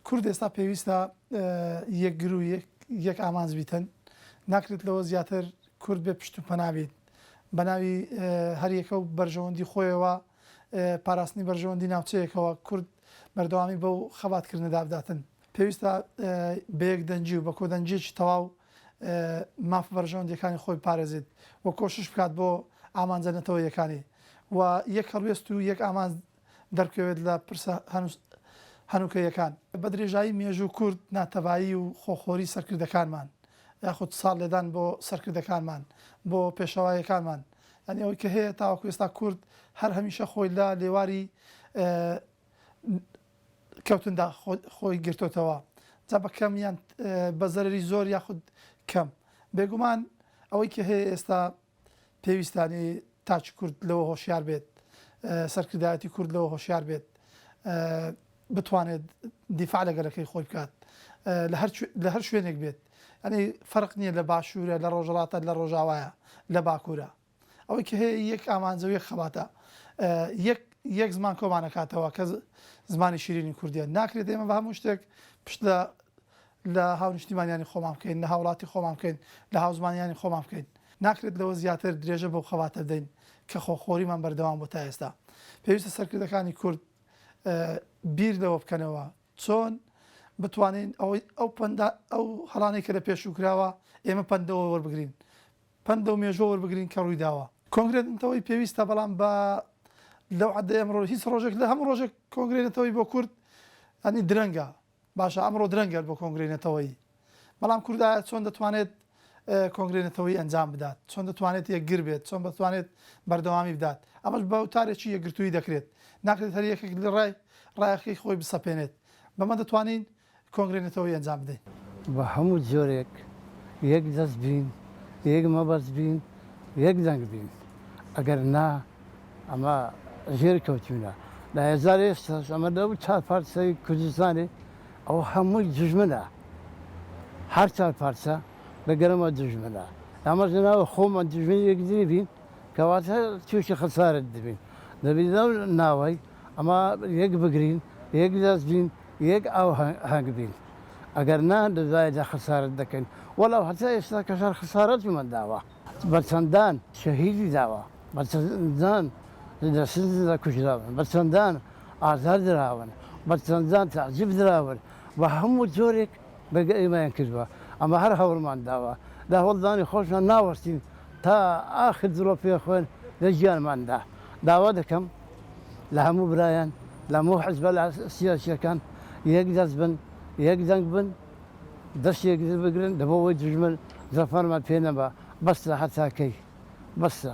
کورد ئێستا پێویستە یەکگر و یەک ئامانج بیتن ناکرێت لەوە زیاتر کورد بێ پشت و پەنابێت بە ناوی هەریەکە و بەرژەوەندی خۆیەوە پاراستنی بەرژەوەندی ناوچەیەکەوە کورد بەردەوامی بەو خەباتکردنەدا بداتن پێویستە بە یەک دەنجی و بە کۆدەنجێکی تەواو ماف بەرژەوەندیەکانی خۆی پارێزێت و کۆشش بکات بۆ ئامانجەنەتەوە یەکانی و یەک هەڵوێست و یەک ئامانج دەرکەوێت لە پرسە هەنووکەیەکان بە درێژایی مێژوو کورد ناتەوایی و خۆخۆری سەرکردەکانمان یاخود ساڵ لێدان بۆ سەرکردەکانمان بۆ پێشەوایەکانمان ئەنی ئەوەی کە هەیە تاوەکو ئێستا کورد هەر هەمیشە خۆی لە لێواری کەوتندا خۆی گرتوتەوە جا بە کەم یان بە زەرری زۆر یاخود کەم بێگومان ئەوەی کە هەیە ئێستا پێویستانی تاچ کورد لەوە هۆشیار بێت سەرکردایەتی کورد لەوە هۆشیار بێت بتوانێت دیفاع لەگەلەکەی خۆی بکات لە هەر شوێنێک بێت ئەنی فەرق نییە لە باشوورە لە ڕۆژهەڵاتە لە ڕۆژاوایە لە باکوورە ئەوەی کە هەیە یەک ئامانجە و یەک خەباتە یەک زمان کۆمانەکاتەوە کە زمانی شیرینی کوردیە ناکرێت ئێمە بە هەموو شتێک پشت لە هاونیشتیمانیانی خۆمان بکەین لە هاوڵاتی خۆمان بکەین لە هاوزمانیانی خۆمان بکەین ناکرێت لەوە زیاتر درێژە بەو خەباتە بدەین کە خۆخۆریمان بەردەوام بۆ تا ئێستا پێویستە سەرکردەکانی کورد بیر لەوە بکەنەوە چۆن بتوانین ئەو هەڵانەی کە لە پێشووکراوە ئێمە پەندەوە وەربگرین پەندە و مێژۆ وەربگرین کە ڕوویداوە کۆنگرێتەوەی پێویستە بەڵام بە لەو عەدە ئەمڕۆ هیچ ڕۆژێک لە هەموو ڕۆژێک کۆنگرێتەوەی بۆ کورد ئەنی درەنگە باشە ئەمڕۆ درەنگە بۆ کۆنگرێنێتەوەی بەڵام کوردایە چۆن دەتوانێت کۆنگرێنێتەوەی ئەنجام بدات چۆن دەتوانێت یەکگر بێت چۆن بتوانێت بەردەوامی بدات ئەمەش بە وتارێکی یەکگرتووی دەکرێت ناکرێت هەر یەکێک لە ڕایەکەی خۆی بسەپێنێت بەمە دەتوانین کۆنگرێنێتەوەی ئەنجام بدەین بە هەموو جۆرێک یەک دەست بین یەک مەبەست بین یەک دەنگ بین ئەگەر نا ئەمە ژێر کەوتینە لە هێزار ئێستاش ئەمە لەو چار پارچەی کوردستانی ئەو هەمووی دژمنە هەر چار پارچە لەگەرەمە دژمنە ئەمەش ناوە خۆمان دژمنی یەکدری بین کەواتە تووشی خەسارت دەبین دەبێت لەو ناوەی ئەمە یەک بگرین یەک دەست بین یەک ئەو هەنگ بین ئەگەر نا دەزایدا خەسارت دەکەین وەڵاو هەتا ئێستا کەشار خەسارەتمان داوە بەچەندان شەهیدی داوە بەچەندان لەدەسدا کوژراون بەچەندان ئازار دراون بەچەندان تەعجیب دراون بە هەموو جۆرێک بەگە ئێمەیان کردووە ئەمە هەر هەوڵمان داوە دا هەوڵدانی خۆشمان ناوەستین تا ئاخر درۆ پێ خوێن لە ژیانماندا داوا دەکەم لە هەموو برایان لە هەموو حیزبە لە سیاسیەکان یەک دەست بن یەک دەنگ بن دەست یەکتر بگرن دەبەوەی دژمن زەفەرمان پێ نەبە بەستە هەتاکەی بەستە